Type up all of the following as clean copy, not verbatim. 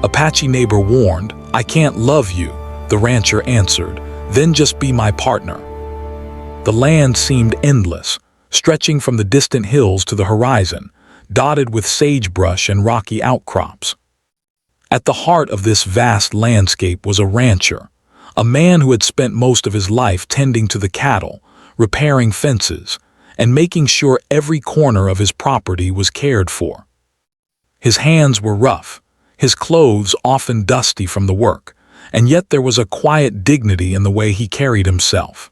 Apache neighbor warned, "I can't love you," the rancher answered, "then just be my partner." The land seemed endless, stretching from the distant hills to the horizon, dotted with sagebrush and rocky outcrops. At the heart of this vast landscape was a rancher, a man who had spent most of his life tending to the cattle, repairing fences, and making sure every corner of his property was cared for. His hands were rough, his clothes often dusty from the work, and yet there was a quiet dignity in the way he carried himself.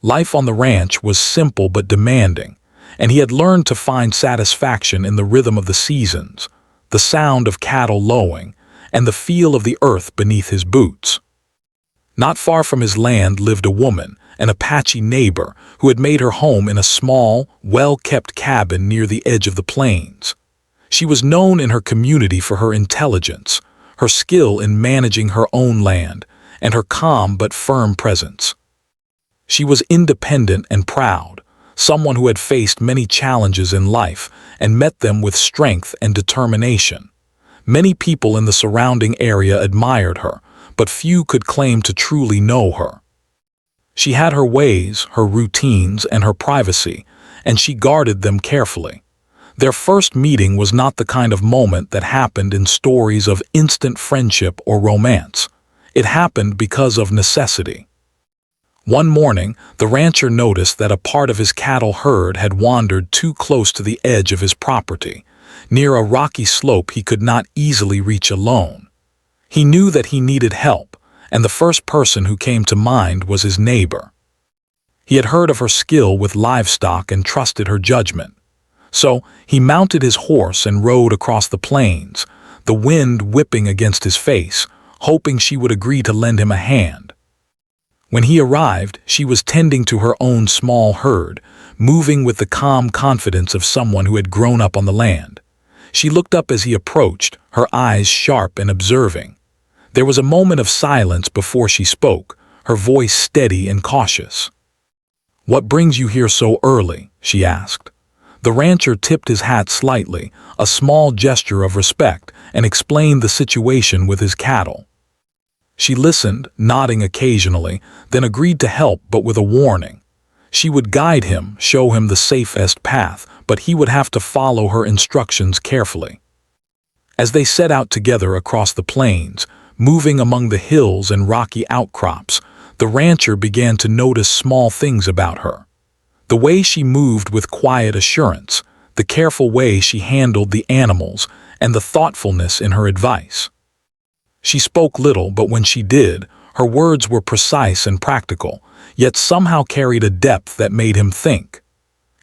Life on the ranch was simple but demanding, and he had learned to find satisfaction in the rhythm of the seasons, the sound of cattle lowing, and the feel of the earth beneath his boots. Not far from his land lived a woman, an Apache neighbor, who had made her home in a small, well-kept cabin near the edge of the plains. She was known in her community for her intelligence, her skill in managing her own land, and her calm but firm presence. She was independent and proud, someone who had faced many challenges in life and met them with strength and determination. Many people in the surrounding area admired her, but few could claim to truly know her. She had her ways, her routines, and her privacy, and she guarded them carefully. Their first meeting was not the kind of moment that happened in stories of instant friendship or romance. It happened because of necessity. One morning, the rancher noticed that a part of his cattle herd had wandered too close to the edge of his property, near a rocky slope he could not easily reach alone. He knew that he needed help, and the first person who came to mind was his neighbor. He had heard of her skill with livestock and trusted her judgment. So he mounted his horse and rode across the plains, the wind whipping against his face, hoping she would agree to lend him a hand. When he arrived, she was tending to her own small herd, moving with the calm confidence of someone who had grown up on the land. She looked up as he approached, her eyes sharp and observing. There was a moment of silence before she spoke, her voice steady and cautious. "What brings you here so early?" she asked. The rancher tipped his hat slightly, a small gesture of respect, and explained the situation with his cattle. She listened, nodding occasionally, then agreed to help but with a warning. She would guide him, show him the safest path, but he would have to follow her instructions carefully. As they set out together across the plains, moving among the hills and rocky outcrops, the rancher began to notice small things about her. The way she moved with quiet assurance, the careful way she handled the animals, and the thoughtfulness in her advice. She spoke little, but when she did, her words were precise and practical, yet somehow carried a depth that made him think.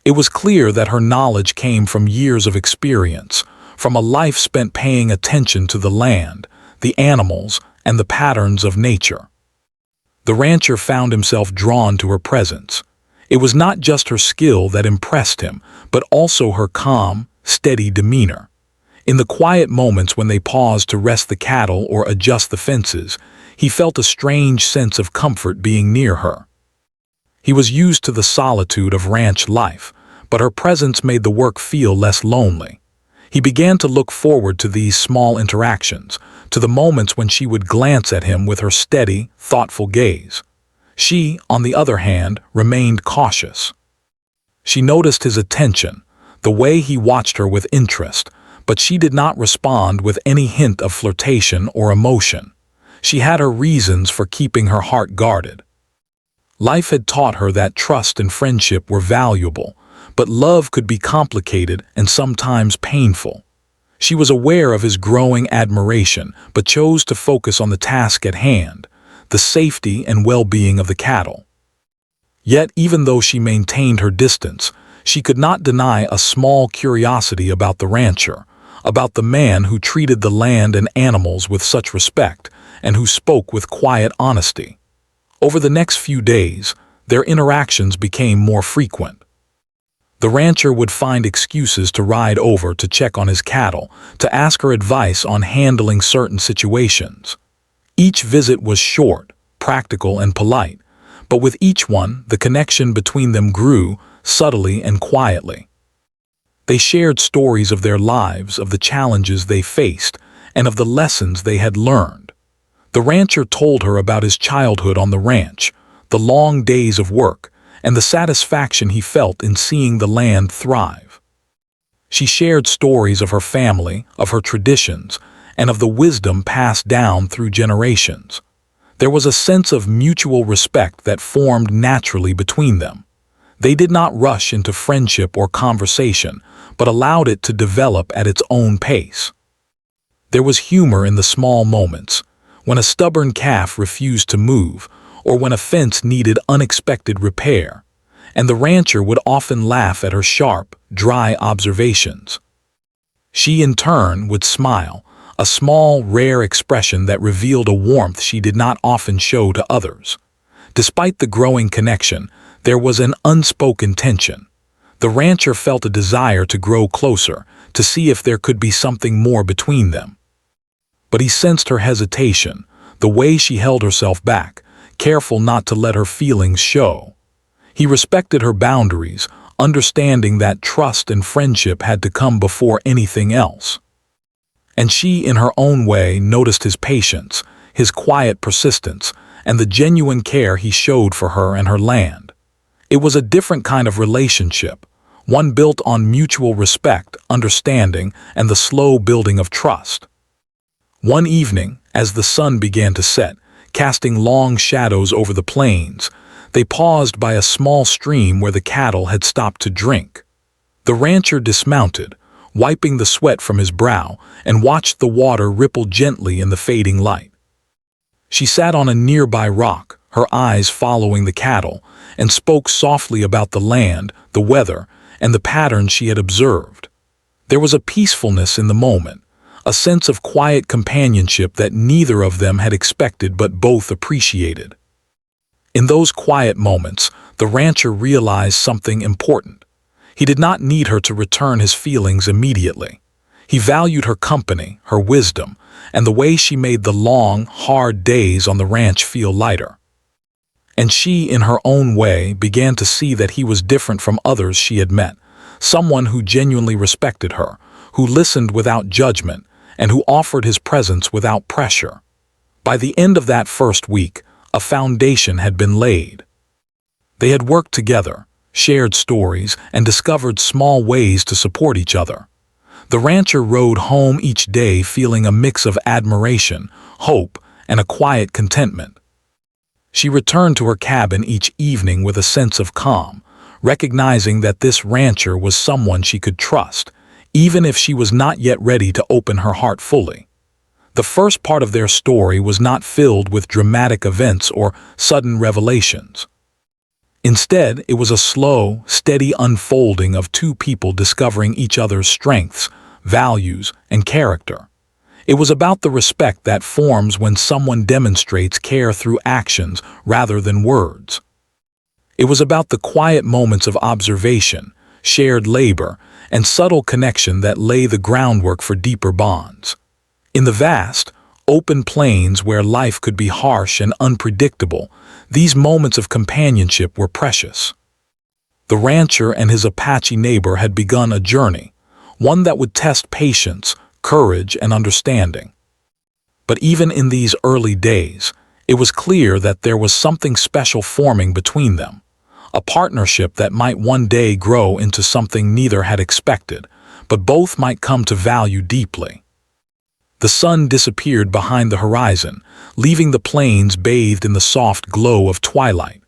It was clear that her knowledge came from years of experience, from a life spent paying attention to the land, the animals, and the patterns of nature. The rancher found himself drawn to her presence. It was not just her skill that impressed him, but also her calm, steady demeanor. In the quiet moments when they paused to rest the cattle or adjust the fences, he felt a strange sense of comfort being near her. He was used to the solitude of ranch life, but her presence made the work feel less lonely. He began to look forward to these small interactions, to the moments when she would glance at him with her steady, thoughtful gaze. She, on the other hand, remained cautious. She noticed his attention, the way he watched her with interest, but she did not respond with any hint of flirtation or emotion. She had her reasons for keeping her heart guarded. Life had taught her that trust and friendship were valuable, but love could be complicated and sometimes painful. She was aware of his growing admiration, but chose to focus on the task at hand, the safety and well-being of the cattle. Yet, even though she maintained her distance, she could not deny a small curiosity about the rancher, about the man who treated the land and animals with such respect and who spoke with quiet honesty. Over the next few days, their interactions became more frequent. The rancher would find excuses to ride over to check on his cattle, to ask her advice on handling certain situations. Each visit was short, practical, and polite, but with each one, the connection between them grew, subtly and quietly. They shared stories of their lives, of the challenges they faced, and of the lessons they had learned. The rancher told her about his childhood on the ranch, the long days of work, and the satisfaction he felt in seeing the land thrive. She shared stories of her family, of her traditions, and of the wisdom passed down through generations. There was a sense of mutual respect that formed naturally between them. They did not rush into friendship or conversation, but allowed it to develop at its own pace. There was humor in the small moments, when a stubborn calf refused to move, or when a fence needed unexpected repair, and the rancher would often laugh at her sharp, dry observations. She in turn would smile, a small, rare expression that revealed a warmth she did not often show to others. Despite the growing connection, there was an unspoken tension. The rancher felt a desire to grow closer, to see if there could be something more between them. But he sensed her hesitation, the way she held herself back, careful not to let her feelings show. He respected her boundaries, understanding that trust and friendship had to come before anything else. And she, in her own way, noticed his patience, his quiet persistence, and the genuine care he showed for her and her land. It was a different kind of relationship, one built on mutual respect, understanding, and the slow building of trust. One evening, as the sun began to set, casting long shadows over the plains, they paused by a small stream where the cattle had stopped to drink. The rancher dismounted, wiping the sweat from his brow, and watched the water ripple gently in the fading light. She sat on a nearby rock, her eyes following the cattle, and spoke softly about the land, the weather, and the patterns she had observed. There was a peacefulness in the moment, a sense of quiet companionship that neither of them had expected but both appreciated. In those quiet moments, the rancher realized something important. He did not need her to return his feelings immediately. He valued her company, her wisdom, and the way she made the long, hard days on the ranch feel lighter. And she, in her own way, began to see that he was different from others she had met, someone who genuinely respected her, who listened without judgment, and who offered his presence without pressure. By the end of that first week, a foundation had been laid. They had worked together, shared stories, and discovered small ways to support each other. The rancher rode home each day feeling a mix of admiration, hope, and a quiet contentment. She returned to her cabin each evening with a sense of calm, recognizing that this rancher was someone she could trust, even if she was not yet ready to open her heart fully. The first part of their story was not filled with dramatic events or sudden revelations. Instead, it was a slow, steady unfolding of two people discovering each other's strengths, values, and character. It was about the respect that forms when someone demonstrates care through actions rather than words. It was about the quiet moments of observation, shared labor, and subtle connection that lay the groundwork for deeper bonds. In the vast, open plains where life could be harsh and unpredictable, these moments of companionship were precious. The rancher and his Apache neighbor had begun a journey, one that would test patience, courage, and understanding. But even in these early days, it was clear that there was something special forming between them, a partnership that might one day grow into something neither had expected, but both might come to value deeply. The sun disappeared behind the horizon, leaving the plains bathed in the soft glow of twilight.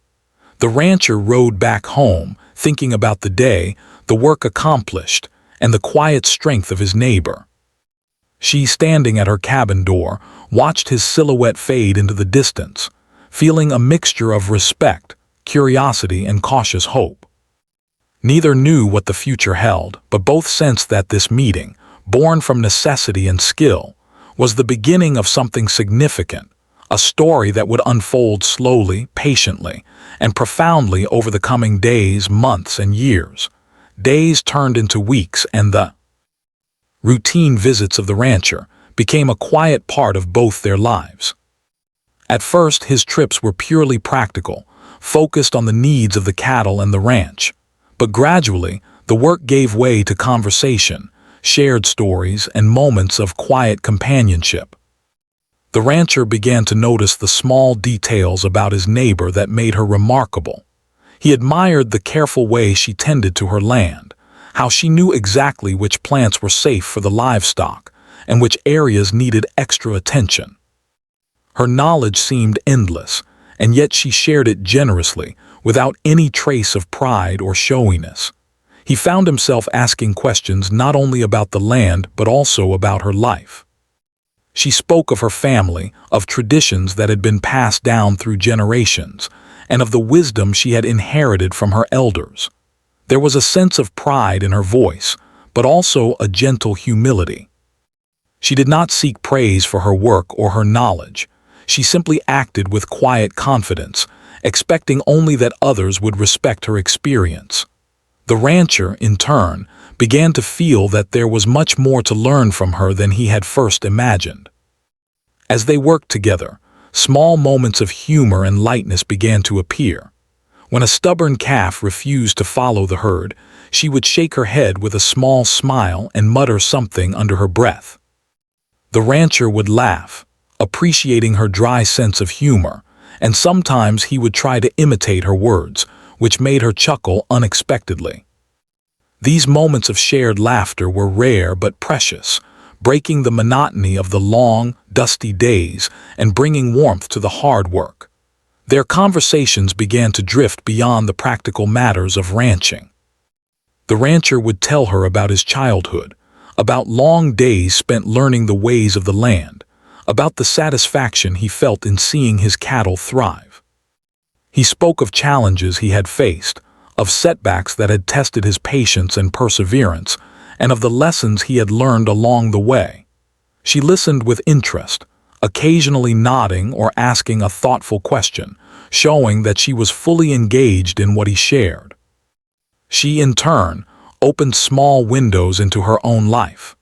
The rancher rode back home, thinking about the day, the work accomplished, and the quiet strength of his neighbor. She, standing at her cabin door, watched his silhouette fade into the distance, feeling a mixture of respect, curiosity, and cautious hope. Neither knew what the future held, but both sensed that this meeting, born from necessity and skill, was the beginning of something significant, a story that would unfold slowly, patiently, and profoundly over the coming days, months, and years. Days turned into weeks, and the routine visits of the rancher became a quiet part of both their lives. At first, his trips were purely practical, focused on the needs of the cattle and the ranch. But gradually, the work gave way to conversation, shared stories, and moments of quiet companionship. The rancher began to notice the small details about his neighbor that made her remarkable. He admired the careful way she tended to her land, how she knew exactly which plants were safe for the livestock and which areas needed extra attention. Her knowledge seemed endless, and yet she shared it generously, without any trace of pride or showiness. He found himself asking questions not only about the land but also about her life. She spoke of her family, of traditions that had been passed down through generations, and of the wisdom she had inherited from her elders. There was a sense of pride in her voice, but also a gentle humility. She did not seek praise for her work or her knowledge. She simply acted with quiet confidence, expecting only that others would respect her experience. The rancher, in turn, began to feel that there was much more to learn from her than he had first imagined. As they worked together, small moments of humor and lightness began to appear. When a stubborn calf refused to follow the herd, she would shake her head with a small smile and mutter something under her breath. The rancher would laugh, appreciating her dry sense of humor, and sometimes he would try to imitate her words, which made her chuckle unexpectedly. These moments of shared laughter were rare but precious, breaking the monotony of the long, dusty days and bringing warmth to the hard work. Their conversations began to drift beyond the practical matters of ranching. The rancher would tell her about his childhood, about long days spent learning the ways of the land, about the satisfaction he felt in seeing his cattle thrive. He spoke of challenges he had faced, of setbacks that had tested his patience and perseverance, and of the lessons he had learned along the way. She listened with interest, occasionally nodding or asking a thoughtful question, showing that she was fully engaged in what he shared. She, in turn, opened small windows into her own life.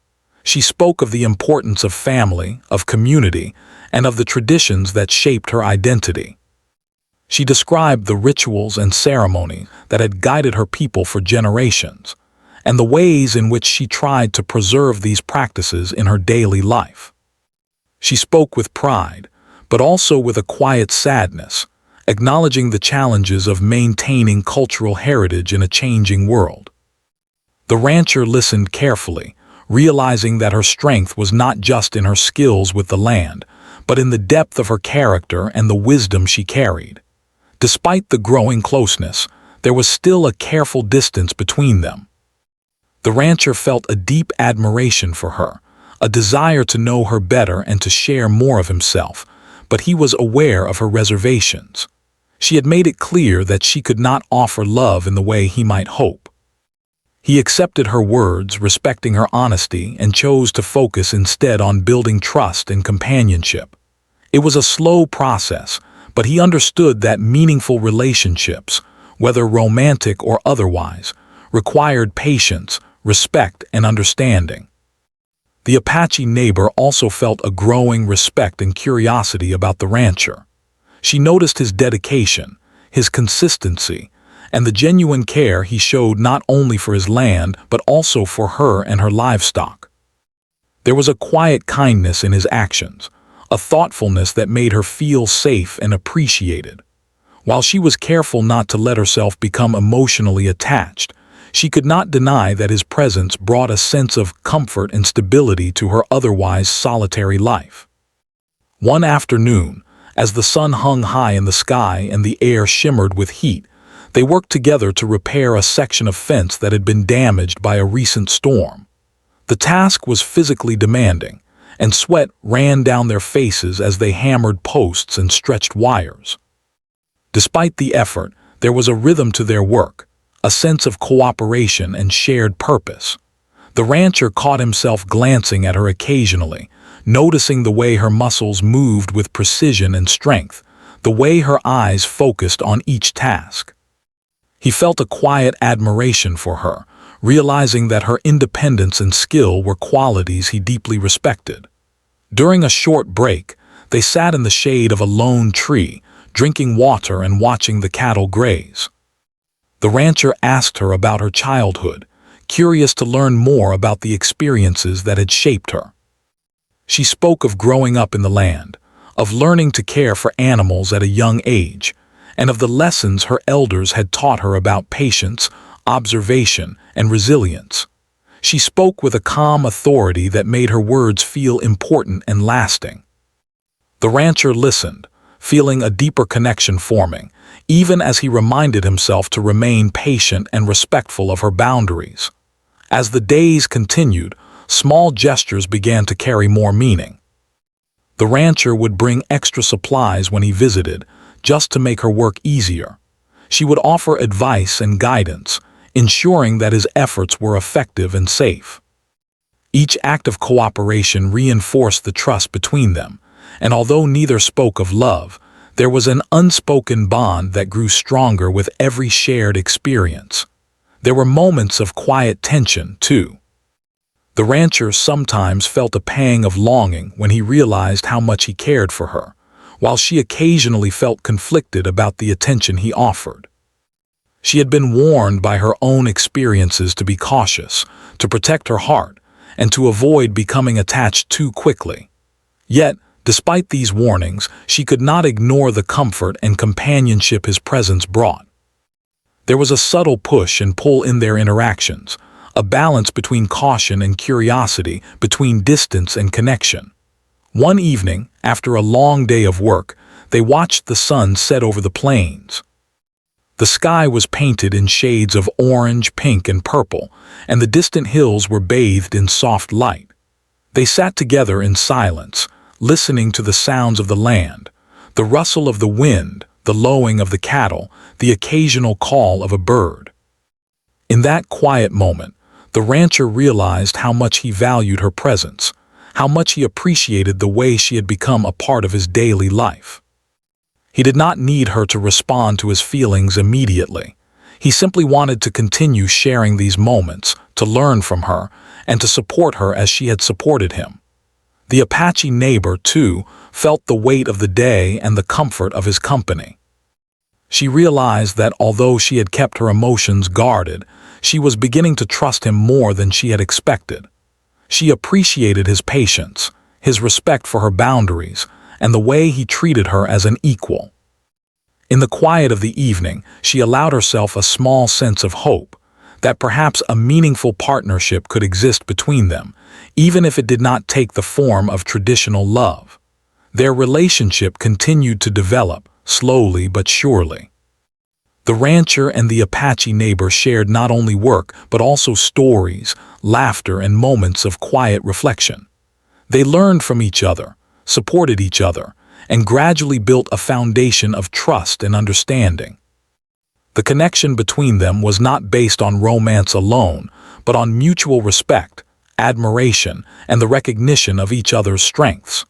She spoke of the importance of family, of community, and of the traditions that shaped her identity. She described the rituals and ceremonies that had guided her people for generations, and the ways in which she tried to preserve these practices in her daily life. She spoke with pride, but also with a quiet sadness, acknowledging the challenges of maintaining cultural heritage in a changing world. The rancher listened carefully, realizing that her strength was not just in her skills with the land, but in the depth of her character and the wisdom she carried. Despite the growing closeness, there was still a careful distance between them. The rancher felt a deep admiration for her, a desire to know her better and to share more of himself, but he was aware of her reservations. She had made it clear that she could not offer love in the way he might hope. He accepted her words, respecting her honesty, and chose to focus instead on building trust and companionship. It was a slow process, but he understood that meaningful relationships, whether romantic or otherwise, required patience, respect, and understanding. The Apache neighbor also felt a growing respect and curiosity about the rancher. She noticed his dedication, his consistency, and the genuine care he showed not only for his land but also for her and her livestock. There was a quiet kindness in his actions, a thoughtfulness that made her feel safe and appreciated. While she was careful not to let herself become emotionally attached, she could not deny that his presence brought a sense of comfort and stability to her otherwise solitary life. One afternoon, as the sun hung high in the sky and the air shimmered with heat, they worked together to repair a section of fence that had been damaged by a recent storm. The task was physically demanding, and sweat ran down their faces as they hammered posts and stretched wires. Despite the effort, there was a rhythm to their work, a sense of cooperation and shared purpose. The rancher caught himself glancing at her occasionally, noticing the way her muscles moved with precision and strength, the way her eyes focused on each task. He felt a quiet admiration for her, realizing that her independence and skill were qualities he deeply respected. During a short break, they sat in the shade of a lone tree, drinking water and watching the cattle graze. The rancher asked her about her childhood, curious to learn more about the experiences that had shaped her. She spoke of growing up in the land, of learning to care for animals at a young age, and of the lessons her elders had taught her about patience, observation, and resilience. She spoke with a calm authority that made her words feel important and lasting. The rancher listened, feeling a deeper connection forming, even as he reminded himself to remain patient and respectful of her boundaries. As the days continued, small gestures began to carry more meaning. The rancher would bring extra supplies when he visited, just to make her work easier. She would offer advice and guidance, ensuring that his efforts were effective and safe. Each act of cooperation reinforced the trust between them, and although neither spoke of love, there was an unspoken bond that grew stronger with every shared experience. There were moments of quiet tension, too. The rancher sometimes felt a pang of longing when he realized how much he cared for her, while she occasionally felt conflicted about the attention he offered. She had been warned by her own experiences to be cautious, to protect her heart, and to avoid becoming attached too quickly. Yet, despite these warnings, she could not ignore the comfort and companionship his presence brought. There was a subtle push and pull in their interactions, a balance between caution and curiosity, between distance and connection. One evening, after a long day of work, they watched the sun set over the plains. The sky was painted in shades of orange, pink, and purple, and the distant hills were bathed in soft light. They sat together in silence, listening to the sounds of the land, the rustle of the wind, the lowing of the cattle, the occasional call of a bird. In that quiet moment, the rancher realized how much he valued her presence, how much he appreciated the way she had become a part of his daily life. He did not need her to respond to his feelings immediately. He simply wanted to continue sharing these moments, to learn from her, and to support her as she had supported him. The Apache neighbor, too, felt the weight of the day and the comfort of his company. She realized that although she had kept her emotions guarded, she was beginning to trust him more than she had expected. She appreciated his patience, his respect for her boundaries, and the way he treated her as an equal. In the quiet of the evening, she allowed herself a small sense of hope, that perhaps a meaningful partnership could exist between them, even if it did not take the form of traditional love. Their relationship continued to develop, slowly but surely. The rancher and the Apache neighbor shared not only work but also stories, laughter, and moments of quiet reflection. They learned from each other, supported each other, and gradually built a foundation of trust and understanding. The connection between them was not based on romance alone, but on mutual respect, admiration, and the recognition of each other's strengths.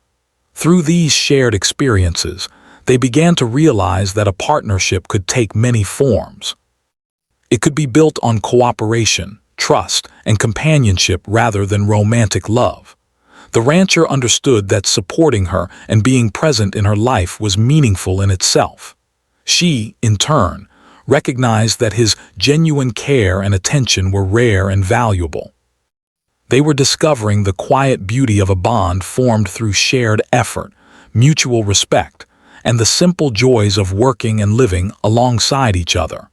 Through these shared experiences, they began to realize that a partnership could take many forms. It could be built on cooperation, trust, and companionship rather than romantic love. The rancher understood that supporting her and being present in her life was meaningful in itself. She, in turn, recognized that his genuine care and attention were rare and valuable. They were discovering the quiet beauty of a bond formed through shared effort, mutual respect, and the simple joys of working and living alongside each other.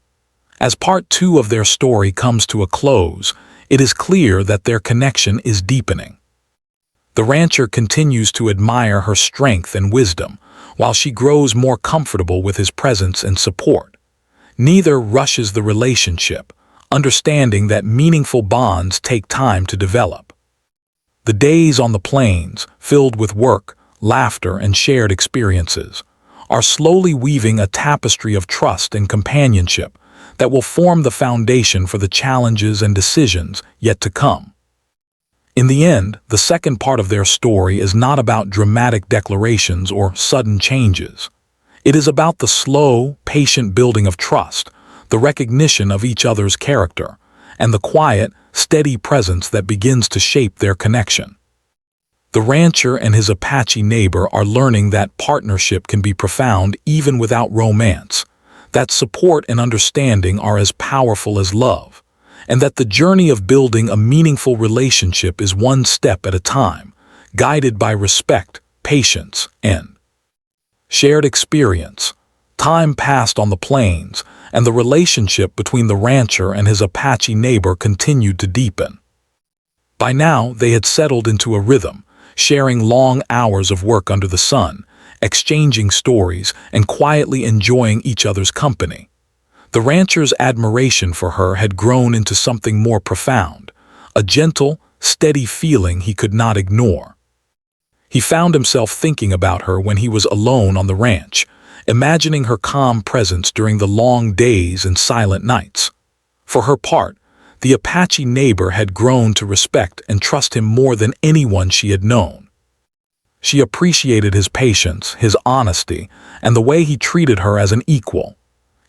As part 2 of their story comes to a close, it is clear that their connection is deepening. The rancher continues to admire her strength and wisdom, while she grows more comfortable with his presence and support. Neither rushes the relationship, understanding that meaningful bonds take time to develop. The days on the plains, filled with work, laughter, and shared experiences, are slowly weaving a tapestry of trust and companionship that will form the foundation for the challenges and decisions yet to come. In the end, the second part of their story is not about dramatic declarations or sudden changes. It is about the slow, patient building of trust, the recognition of each other's character, and the quiet, steady presence that begins to shape their connection. The rancher and his Apache neighbor are learning that partnership can be profound even without romance, that support and understanding are as powerful as love, and that the journey of building a meaningful relationship is one step at a time, guided by respect, patience, and shared experience. Time passed on the plains, and the relationship between the rancher and his Apache neighbor continued to deepen. By now, they had settled into a rhythm, sharing long hours of work under the sun, exchanging stories, and quietly enjoying each other's company. The rancher's admiration for her had grown into something more profound, a gentle, steady feeling he could not ignore. He found himself thinking about her when he was alone on the ranch, imagining her calm presence during the long days and silent nights. For her part, the Apache neighbor had grown to respect and trust him more than anyone she had known. She appreciated his patience, his honesty, and the way he treated her as an equal.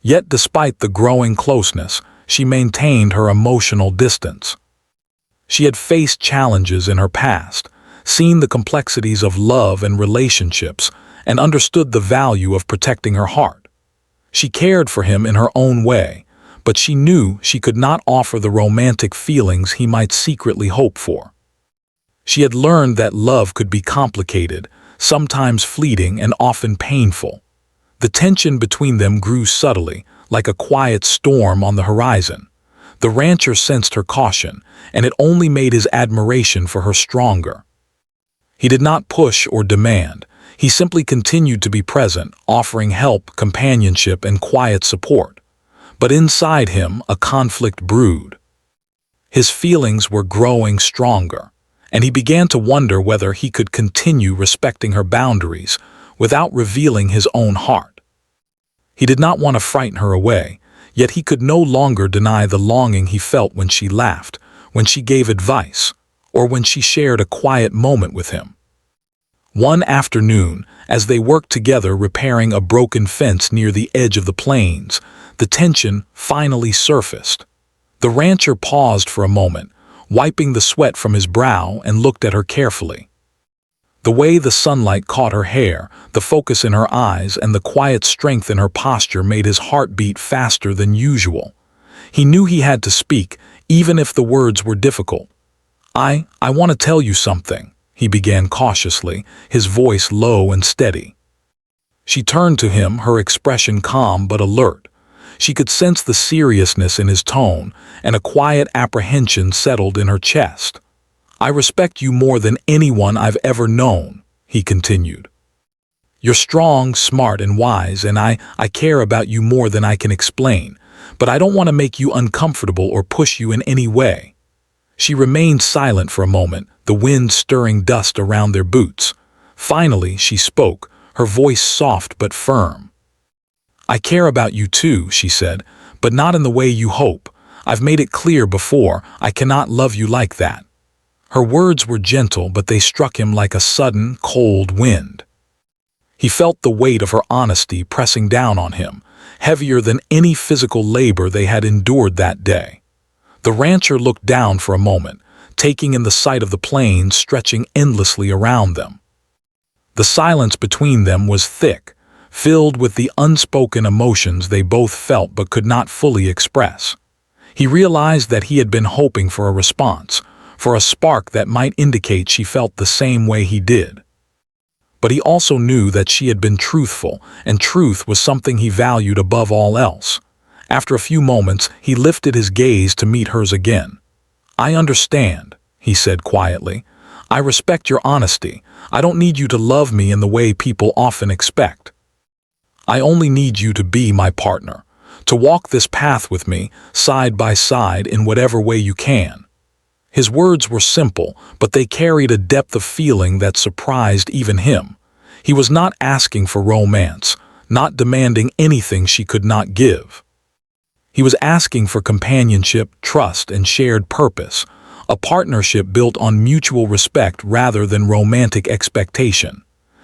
Yet despite the growing closeness, she maintained her emotional distance. She had faced challenges in her past, seen the complexities of love and relationships, and understood the value of protecting her heart. She cared for him in her own way, but she knew she could not offer the romantic feelings he might secretly hope for. She had learned that love could be complicated, sometimes fleeting and often painful. The tension between them grew subtly, like a quiet storm on the horizon. The rancher sensed her caution, and it only made his admiration for her stronger. He did not push or demand. He simply continued to be present, offering help, companionship, and quiet support. But inside him, a conflict brewed. His feelings were growing stronger, and he began to wonder whether he could continue respecting her boundaries without revealing his own heart. He did not want to frighten her away, yet he could no longer deny the longing he felt when she laughed, when she gave advice, or when she shared a quiet moment with him. One afternoon, as they worked together repairing a broken fence near the edge of the plains, the tension finally surfaced. The rancher paused for a moment, wiping the sweat from his brow, and looked at her carefully. The way the sunlight caught her hair, the focus in her eyes, and the quiet strength in her posture made his heart beat faster than usual. He knew he had to speak, even if the words were difficult. I want to tell you something," he began cautiously, his voice low and steady. She turned to him, her expression calm but alert. She could sense the seriousness in his tone, and a quiet apprehension settled in her chest. "I respect you more than anyone I've ever known," he continued. "You're strong, smart, and wise, and I care about you more than I can explain, but I don't want to make you uncomfortable or push you in any way." She remained silent for a moment, the wind stirring dust around their boots. Finally, she spoke, her voice soft but firm. "I care about you too," she said, "but not in the way you hope. I've made it clear before, I cannot love you like that." Her words were gentle, but they struck him like a sudden, cold wind. He felt the weight of her honesty pressing down on him, heavier than any physical labor they had endured that day. The rancher looked down for a moment, taking in the sight of the plains stretching endlessly around them. The silence between them was thick, filled with the unspoken emotions they both felt but could not fully express. He realized that he had been hoping for a response, for a spark that might indicate she felt the same way he did. But he also knew that she had been truthful, and truth was something he valued above all else. After a few moments, he lifted his gaze to meet hers again. "I understand," he said quietly. "I respect your honesty. I don't need you to love me in the way people often expect. I only need you to be my partner, to walk this path with me, side by side, in whatever way you can." His words were simple, but they carried a depth of feeling that surprised even him. He was not asking for romance, not demanding anything she could not give. He was asking for companionship, trust, and shared purpose, a partnership built on mutual respect rather than romantic expectation.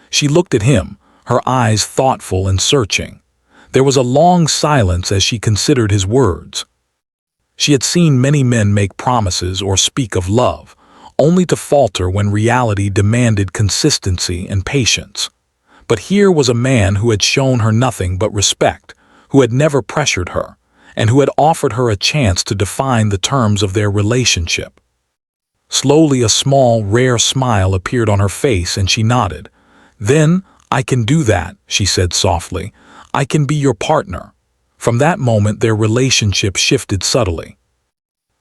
She looked at him, her eyes thoughtful and searching. There was a long silence as she considered his words. She had seen many men make promises or speak of love, only to falter when reality demanded consistency and patience. But here was a man who had shown her nothing but respect, who had never pressured her, and who had offered her a chance to define the terms of their relationship. Slowly, a small, rare smile appeared on her face and she nodded. "Then, I can do that," she said softly. "I can be your partner." From that moment, their relationship shifted subtly.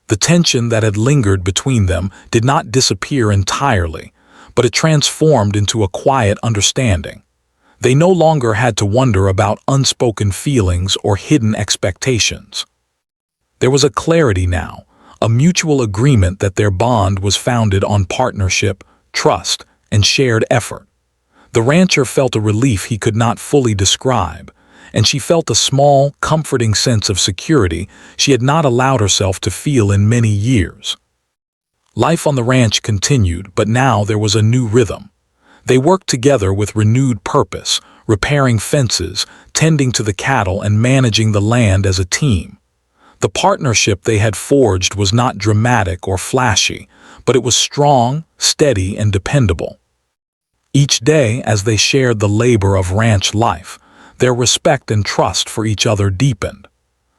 The tension that had lingered between them did not disappear entirely, but it transformed into a quiet understanding. They no longer had to wonder about unspoken feelings or hidden expectations. There was a clarity now, a mutual agreement that their bond was founded on partnership, trust, and shared effort. The rancher felt a relief he could not fully describe, and she felt a small, comforting sense of security she had not allowed herself to feel in many years. Life on the ranch continued, but now there was a new rhythm. They worked together with renewed purpose, repairing fences, tending to the cattle, and managing the land as a team. The partnership they had forged was not dramatic or flashy, but it was strong, steady, and dependable. Each day, as they shared the labor of ranch life, their respect and trust for each other deepened.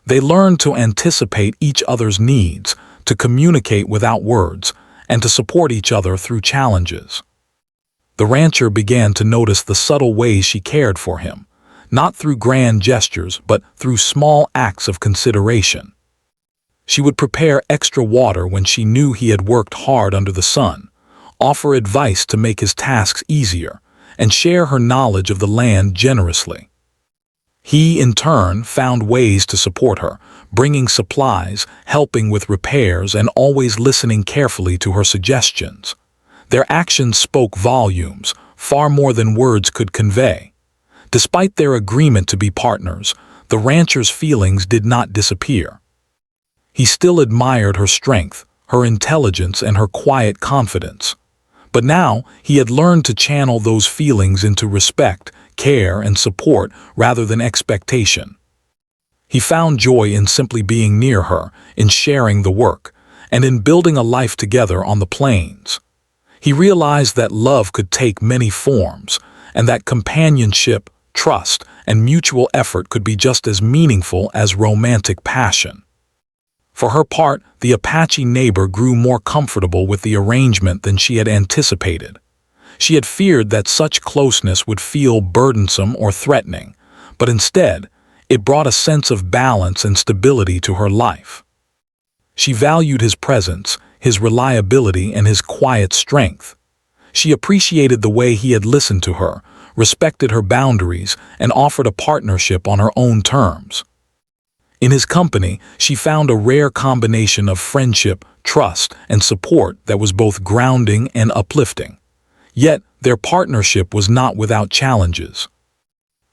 They learned to anticipate each other's needs, to communicate without words, and to support each other through challenges. The rancher began to notice the subtle ways she cared for him, not through grand gestures, but through small acts of consideration. She would prepare extra water when she knew he had worked hard under the sun, offer advice to make his tasks easier, and share her knowledge of the land generously. He, in turn, found ways to support her, bringing supplies, helping with repairs, and always listening carefully to her suggestions. Their actions spoke volumes, far more than words could convey. Despite their agreement to be partners, the rancher's feelings did not disappear. He still admired her strength, her intelligence, and her quiet confidence. But now he had learned to channel those feelings into respect, care, and support rather than expectation. He found joy in simply being near her, in sharing the work, and in building a life together on the plains. He realized that love could take many forms, and that companionship, trust, and mutual effort could be just as meaningful as romantic passion. For her part, the Apache neighbor grew more comfortable with the arrangement than she had anticipated. She had feared that such closeness would feel burdensome or threatening, but instead, it brought a sense of balance and stability to her life. She valued his presence, his reliability, and his quiet strength. She appreciated the way he had listened to her, respected her boundaries, and offered a partnership on her own terms. In his company, she found a rare combination of friendship, trust, and support that was both grounding and uplifting. Yet, their partnership was not without challenges.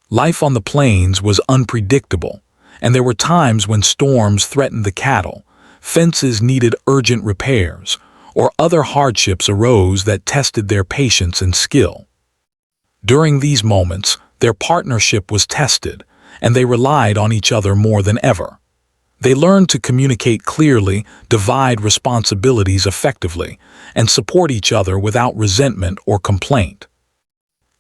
Life on the plains was unpredictable, and there were times when storms threatened the cattle, fences needed urgent repairs, or other hardships arose that tested their patience and skill. During these moments, their partnership was tested, and they relied on each other more than ever. They learned to communicate clearly, divide responsibilities effectively, and support each other without resentment or complaint.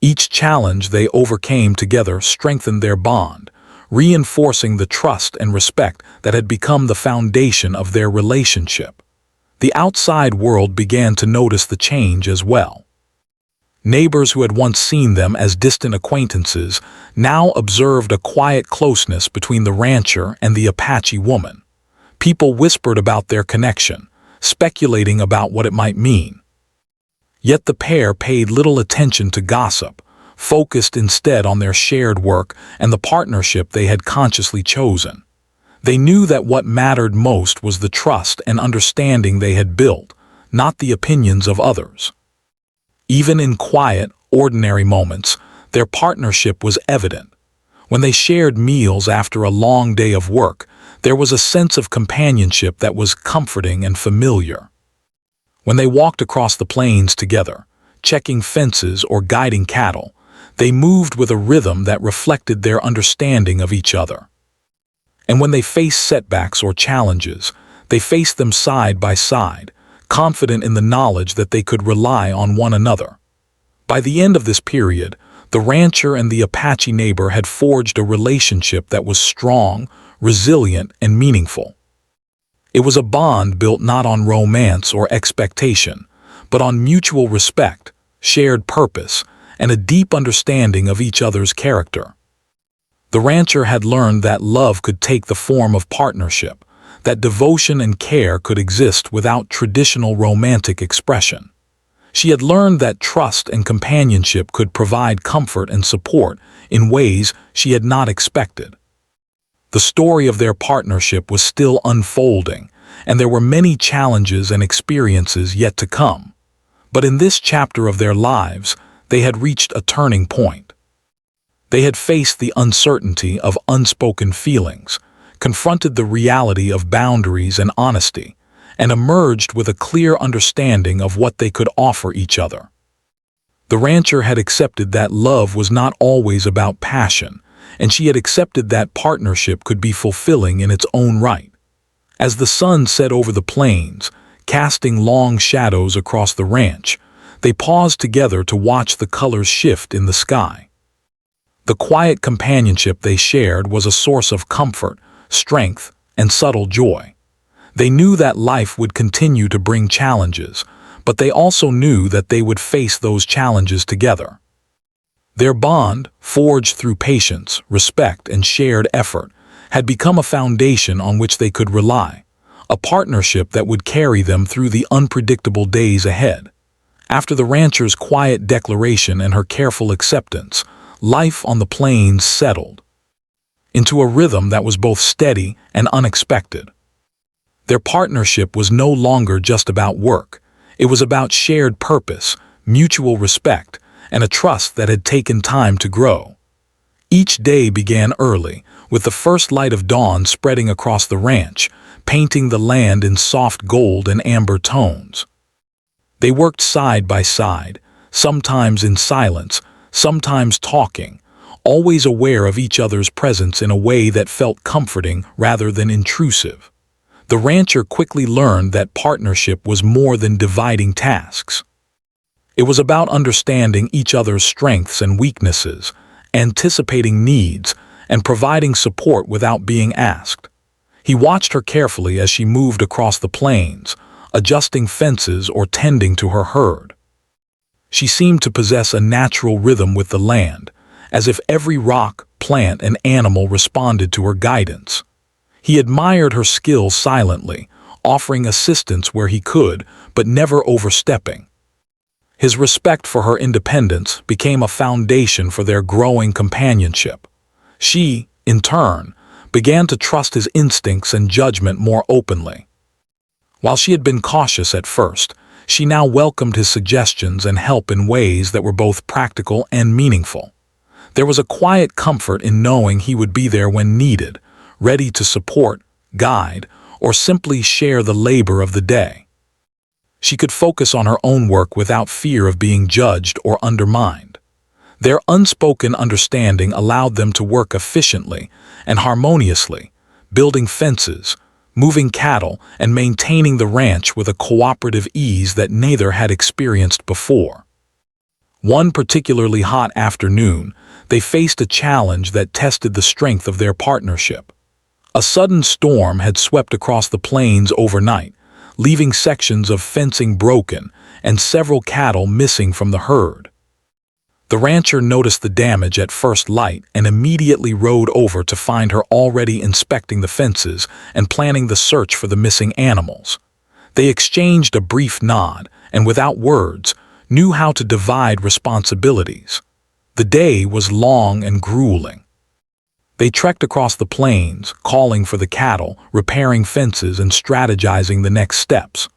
Each challenge they overcame together strengthened their bond, reinforcing the trust and respect that had become the foundation of their relationship. The outside world began to notice the change as well. Neighbors who had once seen them as distant acquaintances now observed a quiet closeness between the rancher and the Apache woman. People whispered about their connection, speculating about what it might mean. Yet the pair paid little attention to gossip, focused instead on their shared work and the partnership they had consciously chosen. They knew that what mattered most was the trust and understanding they had built, not the opinions of others. Even in quiet, ordinary moments, their partnership was evident. When they shared meals after a long day of work, there was a sense of companionship that was comforting and familiar. When they walked across the plains together, checking fences or guiding cattle, they moved with a rhythm that reflected their understanding of each other. And when they faced setbacks or challenges, they faced them side by side, confident in the knowledge that they could rely on one another. By the end of this period, the rancher and the Apache neighbor had forged a relationship that was strong, resilient, and meaningful. It was a bond built not on romance or expectation, but on mutual respect, shared purpose, and a deep understanding of each other's character. The rancher had learned that love could take the form of partnership, that devotion and care could exist without traditional romantic expression. She had learned that trust and companionship could provide comfort and support in ways she had not expected. The story of their partnership was still unfolding, and there were many challenges and experiences yet to come. But in this chapter of their lives, they had reached a turning point. They had faced the uncertainty of unspoken feelings, confronted the reality of boundaries and honesty, and emerged with a clear understanding of what they could offer each other. The rancher had accepted that love was not always about passion, and she had accepted that partnership could be fulfilling in its own right. As the sun set over the plains, casting long shadows across the ranch, they paused together to watch the colors shift in the sky. The quiet companionship they shared was a source of comfort, strength, and subtle joy. They knew that life would continue to bring challenges, but they also knew that they would face those challenges together. Their bond, forged through patience, respect, and shared effort, had become a foundation on which they could rely, a partnership that would carry them through the unpredictable days ahead. After the rancher's quiet declaration and her careful acceptance, life on the plains settled into a rhythm that was both steady and unexpected. Their partnership was no longer just about work. It was about shared purpose, mutual respect, and a trust that had taken time to grow. Each day began early, with the first light of dawn spreading across the ranch, painting the land in soft gold and amber tones. They worked side by side, sometimes in silence, sometimes talking, always aware of each other's presence in a way that felt comforting rather than intrusive. The rancher quickly learned that partnership was more than dividing tasks. It was about understanding each other's strengths and weaknesses, anticipating needs, and providing support without being asked. He watched her carefully as she moved across the plains, adjusting fences or tending to her herd. She seemed to possess a natural rhythm with the land, as if every rock, plant, and animal responded to her guidance. He admired her skill silently, offering assistance where he could, but never overstepping. His respect for her independence became a foundation for their growing companionship. She, in turn, began to trust his instincts and judgment more openly. While she had been cautious at first, she now welcomed his suggestions and help in ways that were both practical and meaningful. There was a quiet comfort in knowing he would be there when needed, ready to support, guide, or simply share the labor of the day. She could focus on her own work without fear of being judged or undermined. Their unspoken understanding allowed them to work efficiently and harmoniously, building fences, moving cattle, and maintaining the ranch with a cooperative ease that neither had experienced before. One particularly hot afternoon, they faced a challenge that tested the strength of their partnership. A sudden storm had swept across the plains overnight, leaving sections of fencing broken and several cattle missing from the herd. The rancher noticed the damage at first light and immediately rode over to find her already inspecting the fences and planning the search for the missing animals. They exchanged a brief nod and, without words, knew how to divide responsibilities. The day was long and grueling. They trekked across the plains, calling for the cattle, repairing fences, and strategizing the next steps.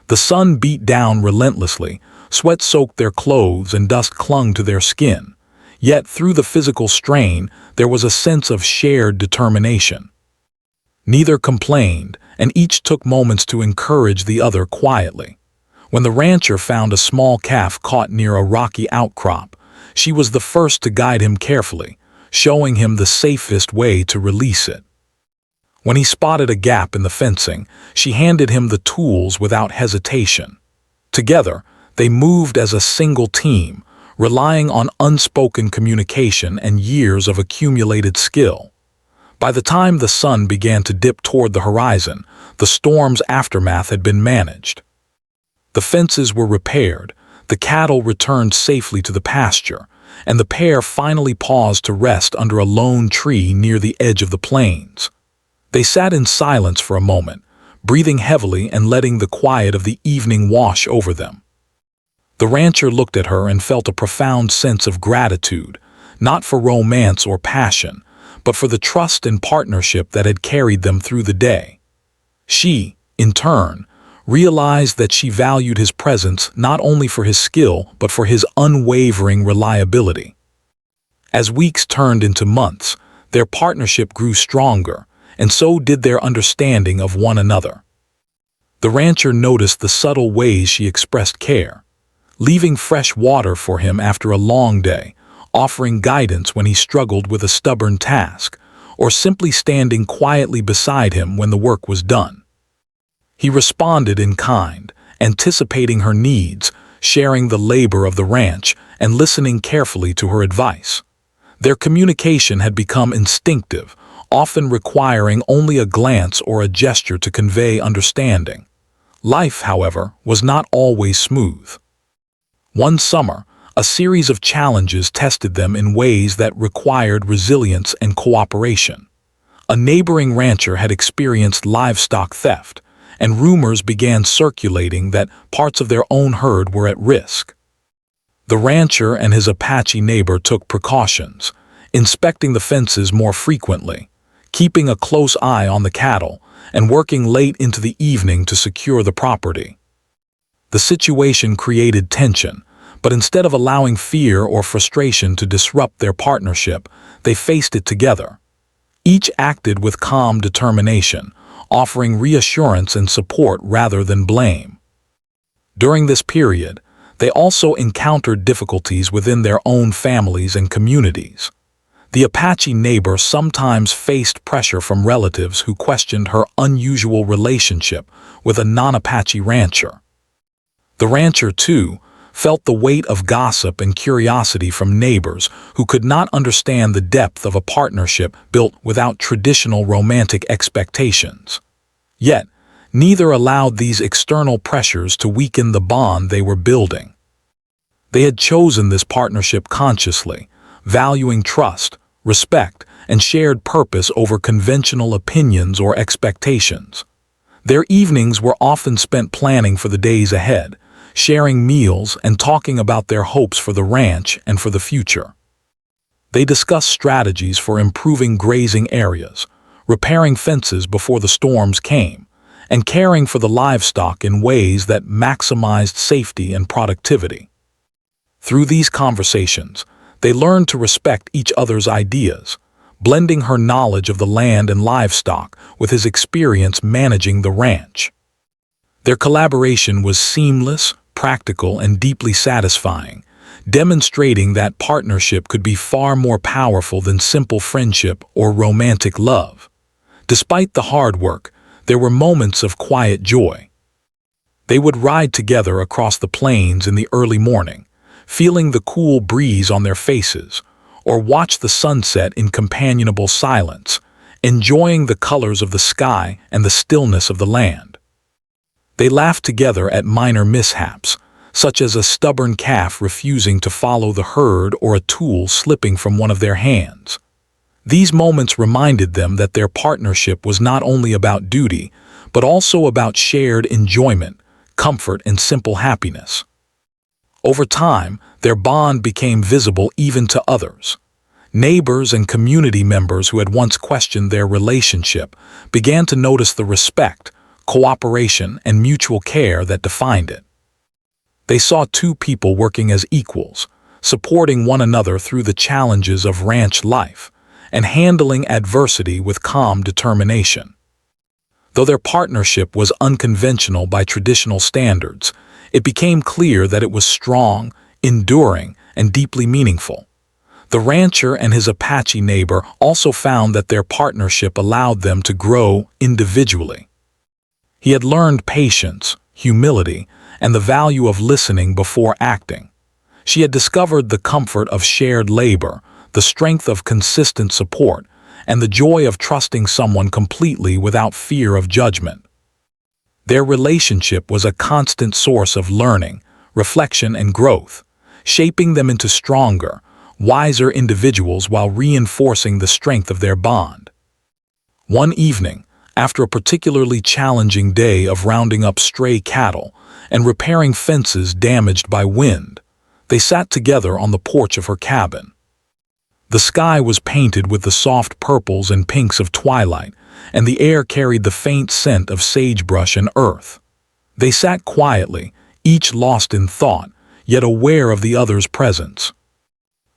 The sun beat down relentlessly, sweat soaked their clothes, and dust clung to their skin. Yet through the physical strain, there was a sense of shared determination. Neither complained, and each took moments to encourage the other quietly. When the rancher found a small calf caught near a rocky outcrop, she was the first to guide him carefully, showing him the safest way to release it. When he spotted a gap in the fencing, she handed him the tools without hesitation. Together, they moved as a single team, relying on unspoken communication and years of accumulated skill. By the time the sun began to dip toward the horizon, the storm's aftermath had been managed. The fences were repaired, the cattle returned safely to the pasture, and the pair finally paused to rest under a lone tree near the edge of the plains. They sat in silence for a moment, breathing heavily and letting the quiet of the evening wash over them. The rancher looked at her and felt a profound sense of gratitude, not for romance or passion, but for the trust and partnership that had carried them through the day. She, in turn, realized that she valued his presence not only for his skill but for his unwavering reliability. As weeks turned into months, their partnership grew stronger, and so did their understanding of one another. The rancher noticed the subtle ways she expressed care, leaving fresh water for him after a long day, offering guidance when he struggled with a stubborn task, or simply standing quietly beside him when the work was done. He responded in kind, anticipating her needs, sharing the labor of the ranch, and listening carefully to her advice. Their communication had become instinctive, often requiring only a glance or a gesture to convey understanding. Life, however, was not always smooth. One summer, a series of challenges tested them in ways that required resilience and cooperation. A neighboring rancher had experienced livestock theft, and rumors began circulating that parts of their own herd were at risk. The rancher and his Apache neighbor took precautions, inspecting the fences more frequently, keeping a close eye on the cattle, and working late into the evening to secure the property. The situation created tension, but instead of allowing fear or frustration to disrupt their partnership, they faced it together. Each acted with calm determination, offering reassurance and support rather than blame. During this period, they also encountered difficulties within their own families and communities. The Apache neighbor sometimes faced pressure from relatives who questioned her unusual relationship with a non-Apache rancher. The rancher, too, felt the weight of gossip and curiosity from neighbors who could not understand the depth of a partnership built without traditional romantic expectations. Yet, neither allowed these external pressures to weaken the bond they were building. They had chosen this partnership consciously, valuing trust, respect, and shared purpose over conventional opinions or expectations. Their evenings were often spent planning for the days ahead, sharing meals and talking about their hopes for the ranch and for the future. They discussed strategies for improving grazing areas, repairing fences before the storms came, and caring for the livestock in ways that maximized safety and productivity. Through these conversations, they learned to respect each other's ideas, blending her knowledge of the land and livestock with his experience managing the ranch. Their collaboration was seamless, practical, and deeply satisfying, demonstrating that partnership could be far more powerful than simple friendship or romantic love. Despite the hard work, there were moments of quiet joy. They would ride together across the plains in the early morning, feeling the cool breeze on their faces, or watch the sunset in companionable silence, enjoying the colors of the sky and the stillness of the land. They laughed together at minor mishaps, such as a stubborn calf refusing to follow the herd or a tool slipping from one of their hands. These moments reminded them that their partnership was not only about duty, but also about shared enjoyment, comfort, and simple happiness. Over time, their bond became visible even to others. Neighbors and community members who had once questioned their relationship began to notice the respect, cooperation, and mutual care that defined it. They saw two people working as equals, supporting one another through the challenges of ranch life, and handling adversity with calm determination. Though their partnership was unconventional by traditional standards, it became clear that it was strong, enduring, and deeply meaningful. The rancher and his Apache neighbor also found that their partnership allowed them to grow individually. He had learned patience, humility, and the value of listening before acting. She had discovered the comfort of shared labor, the strength of consistent support, and the joy of trusting someone completely without fear of judgment. Their relationship was a constant source of learning, reflection, and growth, shaping them into stronger, wiser individuals while reinforcing the strength of their bond. One evening, after a particularly challenging day of rounding up stray cattle and repairing fences damaged by wind, they sat together on the porch of her cabin. The sky was painted with the soft purples and pinks of twilight, and the air carried the faint scent of sagebrush and earth. They sat quietly, each lost in thought, yet aware of the other's presence.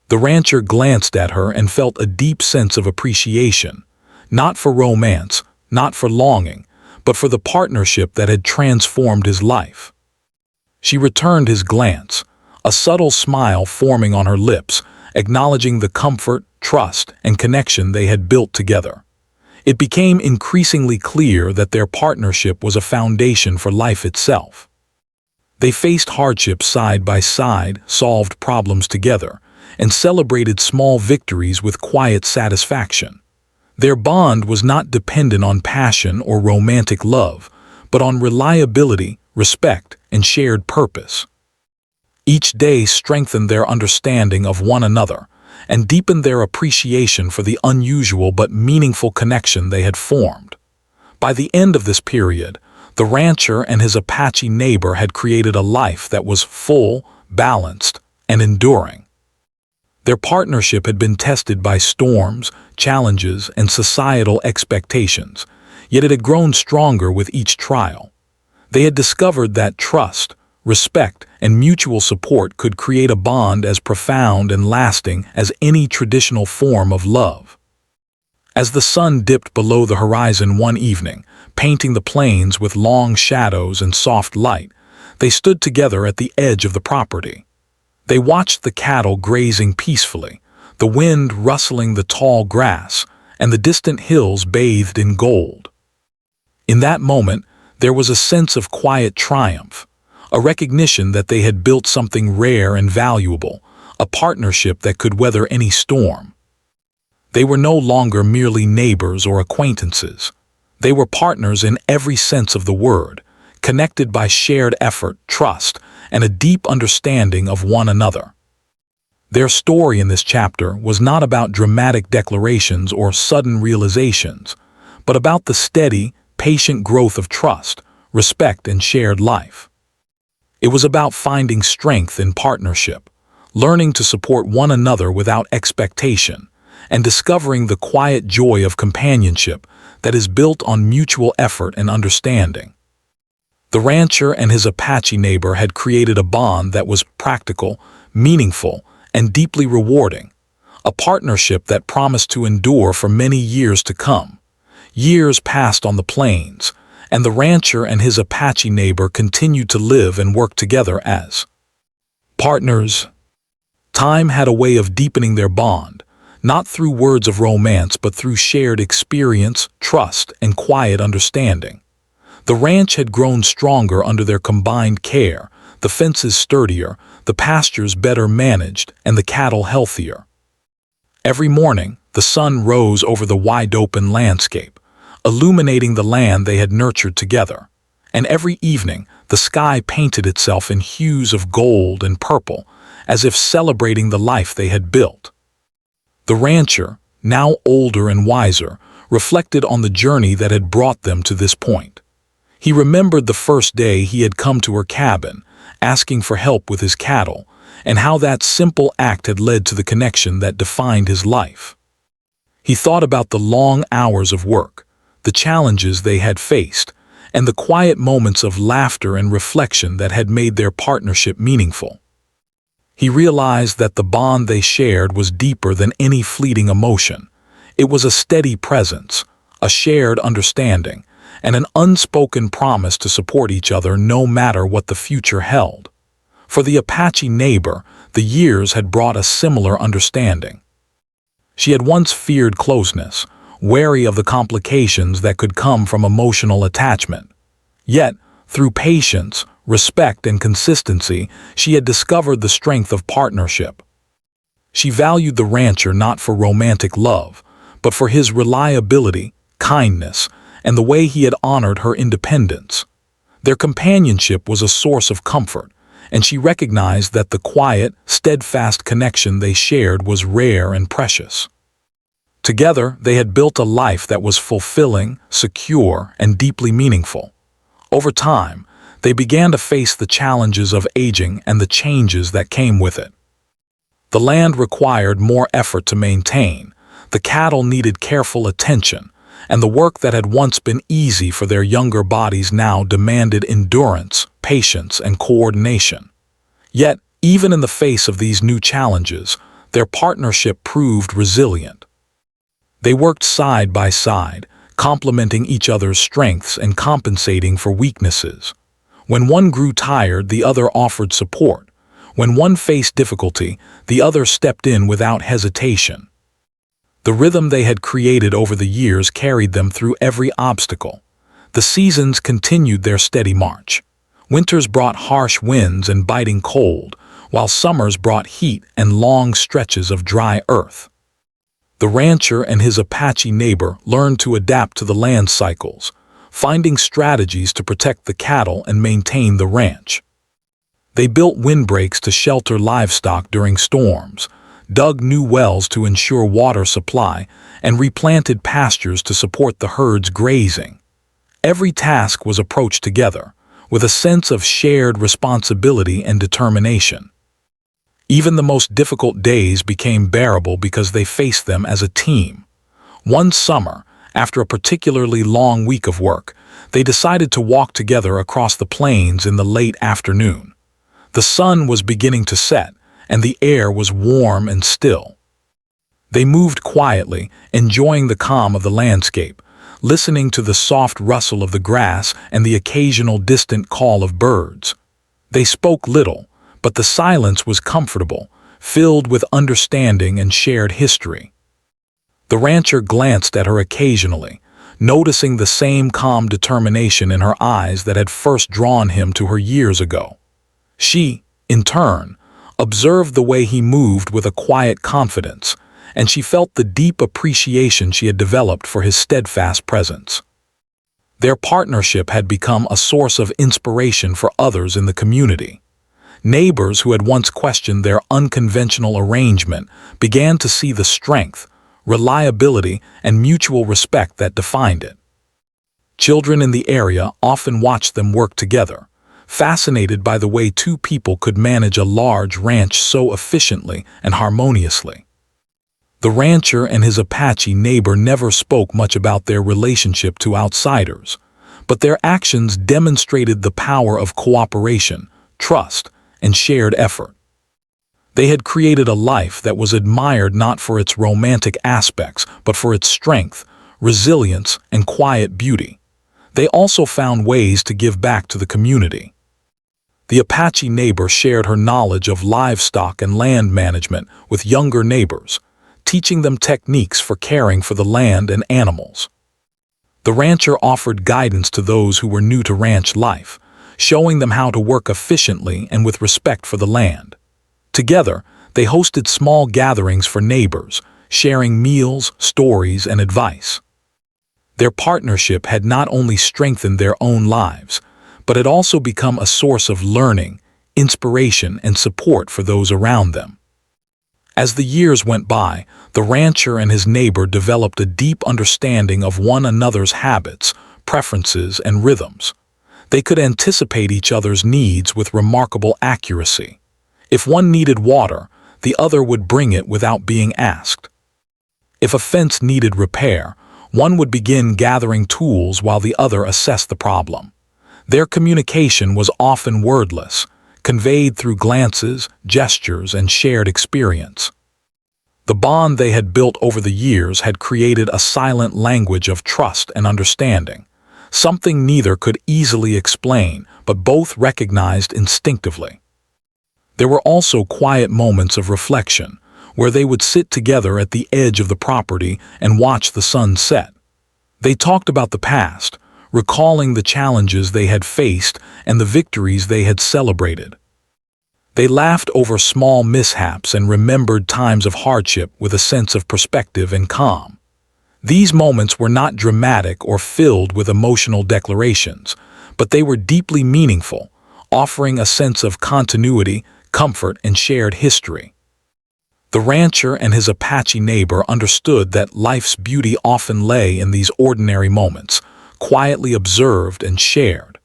The rancher glanced at her and felt a deep sense of appreciation, not for romance, not for longing, but for the partnership that had transformed his life. She returned his glance, a subtle smile forming on her lips, acknowledging the comfort, trust, and connection they had built together. It became increasingly clear that their partnership was a foundation for life itself. They faced hardships side by side, solved problems together, and celebrated small victories with quiet satisfaction. Their bond was not dependent on passion or romantic love, but on reliability, respect, and shared purpose. Each day strengthened their understanding of one another and deepened their appreciation for the unusual but meaningful connection they had formed. By the end of this period, the rancher and his Apache neighbor had created a life that was full, balanced, and enduring. Their partnership had been tested by storms, challenges, and societal expectations, yet it had grown stronger with each trial. They had discovered that trust, respect, and mutual support could create a bond as profound and lasting as any traditional form of love. As the sun dipped below the horizon one evening, painting the plains with long shadows and soft light, they stood together at the edge of the property. They watched the cattle grazing peacefully, the wind rustling the tall grass, and the distant hills bathed in gold. In that moment, there was a sense of quiet triumph, a recognition that they had built something rare and valuable, a partnership that could weather any storm. They were no longer merely neighbors or acquaintances. They were partners in every sense of the word, connected by shared effort, trust, and a deep understanding of one another. Their story in this chapter was not about dramatic declarations or sudden realizations, but about the steady, patient growth of trust, respect, and shared life. It was about finding strength in partnership, learning to support one another without expectation, and discovering the quiet joy of companionship that is built on mutual effort and understanding. The rancher and his Apache neighbor had created a bond that was practical, meaningful, and deeply rewarding, a partnership that promised to endure for many years to come. Years passed on the plains, and the rancher and his Apache neighbor continued to live and work together as partners. Time had a way of deepening their bond, not through words of romance but through shared experience, trust, and quiet understanding. The ranch had grown stronger under their combined care, the fences sturdier, the pastures better managed, and the cattle healthier. Every morning, the sun rose over the wide-open landscape, illuminating the land they had nurtured together. And every evening, the sky painted itself in hues of gold and purple, as if celebrating the life they had built. The rancher, now older and wiser, reflected on the journey that had brought them to this point. He remembered the first day he had come to her cabin, asking for help with his cattle, and how that simple act had led to the connection that defined his life. He thought about the long hours of work, the challenges they had faced, and the quiet moments of laughter and reflection that had made their partnership meaningful. He realized that the bond they shared was deeper than any fleeting emotion. It was a steady presence, a shared understanding, and an unspoken promise to support each other no matter what the future held. For the Apache neighbor, the years had brought a similar understanding. She had once feared closeness, wary of the complications that could come from emotional attachment. Yet, through patience, respect, and consistency, she had discovered the strength of partnership. She valued the rancher not for romantic love, but for his reliability, kindness, and the way he had honored her independence. Their companionship was a source of comfort, and she recognized that the quiet, steadfast connection they shared was rare and precious. Together, they had built a life that was fulfilling, secure, and deeply meaningful. Over time, they began to face the challenges of aging and the changes that came with it. The land required more effort to maintain, the cattle needed careful attention, and the work that had once been easy for their younger bodies now demanded endurance, patience, and coordination. Yet, even in the face of these new challenges, their partnership proved resilient. They worked side by side, complementing each other's strengths and compensating for weaknesses. When one grew tired, the other offered support. When one faced difficulty, the other stepped in without hesitation. The rhythm they had created over the years carried them through every obstacle. The seasons continued their steady march. Winters brought harsh winds and biting cold, while summers brought heat and long stretches of dry earth. The rancher and his Apache neighbor learned to adapt to the land cycles, finding strategies to protect the cattle and maintain the ranch. They built windbreaks to shelter livestock during storms, dug new wells to ensure water supply, and replanted pastures to support the herd's grazing. Every task was approached together, with a sense of shared responsibility and determination. Even the most difficult days became bearable because they faced them as a team. One summer, after a particularly long week of work, they decided to walk together across the plains in the late afternoon. The sun was beginning to set, and the air was warm and still. They moved quietly, enjoying the calm of the landscape, listening to the soft rustle of the grass and the occasional distant call of birds. They spoke little, but the silence was comfortable, filled with understanding and shared history. The rancher glanced at her occasionally, noticing the same calm determination in her eyes that had first drawn him to her years ago. She, in turn, observed the way he moved with a quiet confidence, and she felt the deep appreciation she had developed for his steadfast presence. Their partnership had become a source of inspiration for others in the community. Neighbors who had once questioned their unconventional arrangement began to see the strength, reliability, and mutual respect that defined it. Children in the area often watched them work together, fascinated by the way two people could manage a large ranch so efficiently and harmoniously. The rancher and his Apache neighbor never spoke much about their relationship to outsiders, but their actions demonstrated the power of cooperation, trust, and shared effort. They had created a life that was admired not for its romantic aspects, but for its strength, resilience, and quiet beauty. They also found ways to give back to the community. The Apache neighbor shared her knowledge of livestock and land management with younger neighbors, teaching them techniques for caring for the land and animals. The rancher offered guidance to those who were new to ranch life, showing them how to work efficiently and with respect for the land. Together, they hosted small gatherings for neighbors, sharing meals, stories, and advice. Their partnership had not only strengthened their own lives, but had also become a source of learning, inspiration, and support for those around them. As the years went by, the rancher and his neighbor developed a deep understanding of one another's habits, preferences, and rhythms. They could anticipate each other's needs with remarkable accuracy. If one needed water, the other would bring it without being asked. If a fence needed repair, one would begin gathering tools while the other assessed the problem. Their communication was often wordless, conveyed through glances, gestures, and shared experience. The bond they had built over the years had created a silent language of trust and understanding, something neither could easily explain, but both recognized instinctively. There were also quiet moments of reflection, where they would sit together at the edge of the property and watch the sun set. They talked about the past, recalling the challenges they had faced and the victories they had celebrated. They laughed over small mishaps and remembered times of hardship with a sense of perspective and calm. These moments were not dramatic or filled with emotional declarations, but they were deeply meaningful, offering a sense of continuity, comfort, and shared history. The rancher and his Apache neighbor understood that life's beauty often lay in these ordinary moments, quietly observed and shared.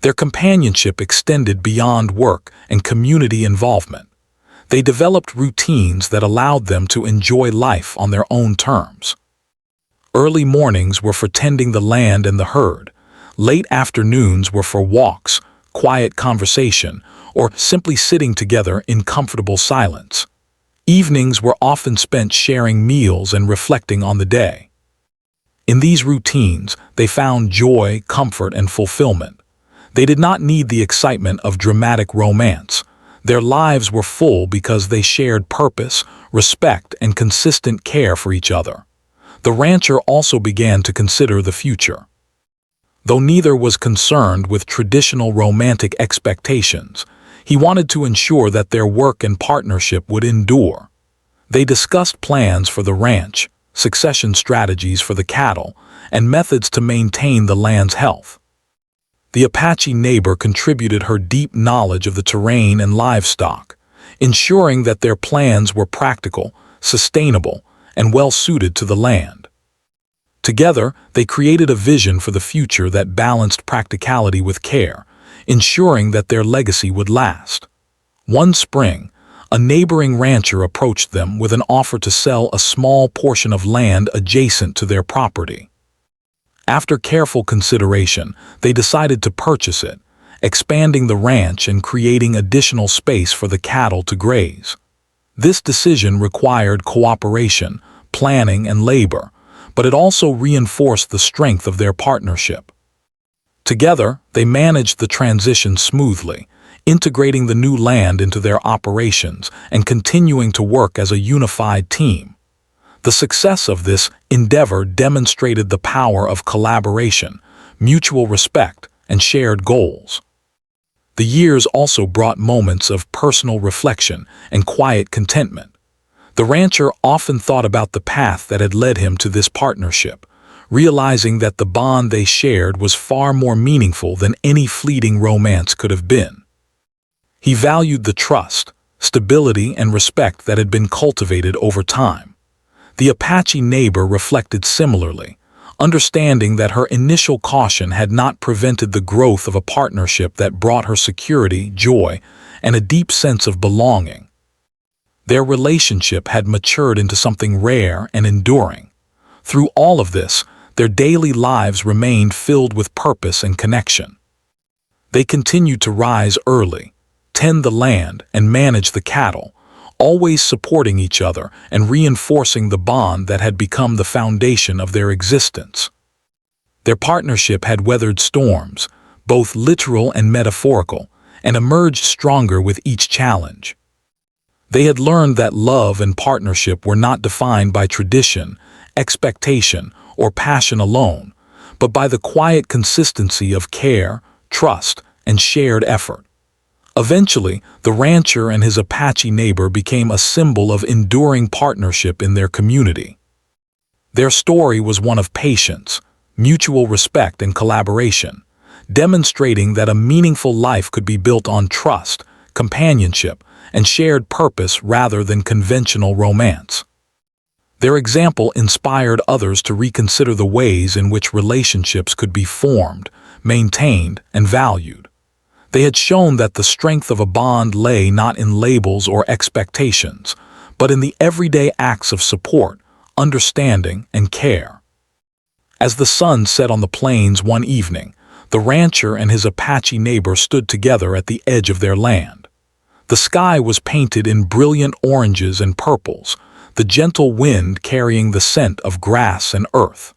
Their companionship extended beyond work and community involvement. They developed routines that allowed them to enjoy life on their own terms. Early mornings were for tending the land and the herd. Late afternoons were for walks, quiet conversation, or simply sitting together in comfortable silence. Evenings were often spent sharing meals and reflecting on the day. In these routines, they found joy, comfort, and fulfillment. They did not need the excitement of dramatic romance. Their lives were full because they shared purpose, respect, and consistent care for each other. The rancher also began to consider the future. Though neither was concerned with traditional romantic expectations, he wanted to ensure that their work and partnership would endure. They discussed plans for the ranch, succession strategies for the cattle, and methods to maintain the land's health. The Apache neighbor contributed her deep knowledge of the terrain and livestock, ensuring that their plans were practical, sustainable, and well-suited to the land. Together, they created a vision for the future that balanced practicality with care, ensuring that their legacy would last. One spring, a neighboring rancher approached them with an offer to sell a small portion of land adjacent to their property. After careful consideration, they decided to purchase it, expanding the ranch and creating additional space for the cattle to graze. This decision required cooperation, planning, and labor, but it also reinforced the strength of their partnership. Together, they managed the transition smoothly, integrating the new land into their operations and continuing to work as a unified team. The success of this endeavor demonstrated the power of collaboration, mutual respect, and shared goals. The years also brought moments of personal reflection and quiet contentment. The rancher often thought about the path that had led him to this partnership, realizing that the bond they shared was far more meaningful than any fleeting romance could have been. He valued the trust, stability, and respect that had been cultivated over time. The Apache neighbor reflected similarly, understanding that her initial caution had not prevented the growth of a partnership that brought her security, joy, and a deep sense of belonging. Their relationship had matured into something rare and enduring. Through all of this, their daily lives remained filled with purpose and connection. They continued to rise early, tend the land, and manage the cattle, always supporting each other and reinforcing the bond that had become the foundation of their existence. Their partnership had weathered storms, both literal and metaphorical, and emerged stronger with each challenge. They had learned that love and partnership were not defined by tradition, expectation, or passion alone, but by the quiet consistency of care, trust, and shared effort. Eventually, the rancher and his Apache neighbor became a symbol of enduring partnership in their community. Their story was one of patience, mutual respect, and collaboration, demonstrating that a meaningful life could be built on trust, companionship, and shared purpose rather than conventional romance. Their example inspired others to reconsider the ways in which relationships could be formed, maintained, and valued. They had shown that the strength of a bond lay not in labels or expectations, but in the everyday acts of support, understanding, and care. As the sun set on the plains one evening, the rancher and his Apache neighbor stood together at the edge of their land. The sky was painted in brilliant oranges and purples, the gentle wind carrying the scent of grass and earth.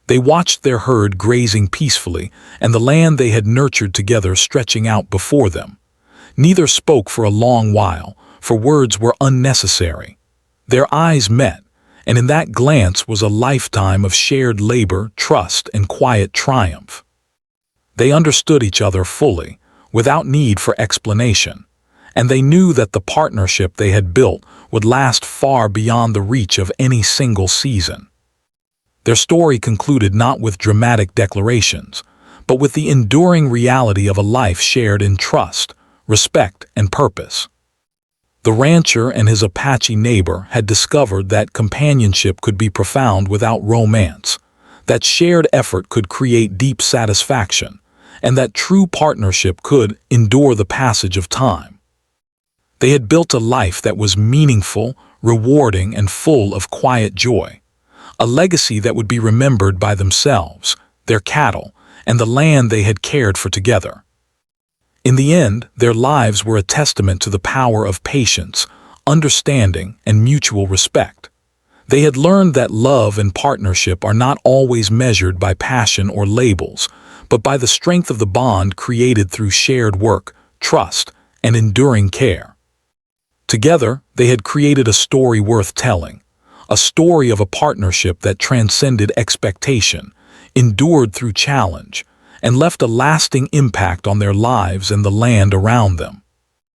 They watched their herd grazing peacefully and the land they had nurtured together stretching out before them. Neither spoke for a long while, for words were unnecessary. Their eyes met, and in that glance was a lifetime of shared labor, trust, and quiet triumph. They understood each other fully, without need for explanation, and they knew that the partnership they had built would last far beyond the reach of any single season. Their story concluded not with dramatic declarations, but with the enduring reality of a life shared in trust, respect, and purpose. The rancher and his Apache neighbor had discovered that companionship could be profound without romance, that shared effort could create deep satisfaction, and that true partnership could endure the passage of time. They had built a life that was meaningful, rewarding, and full of quiet joy, a legacy that would be remembered by themselves, their cattle, and the land they had cared for together. In the end, their lives were a testament to the power of patience, understanding, and mutual respect. They had learned that love and partnership are not always measured by passion or labels, but by the strength of the bond created through shared work, trust, and enduring care. Together, they had created a story worth telling, a story of a partnership that transcended expectation, endured through challenge, and left a lasting impact on their lives and the land around them.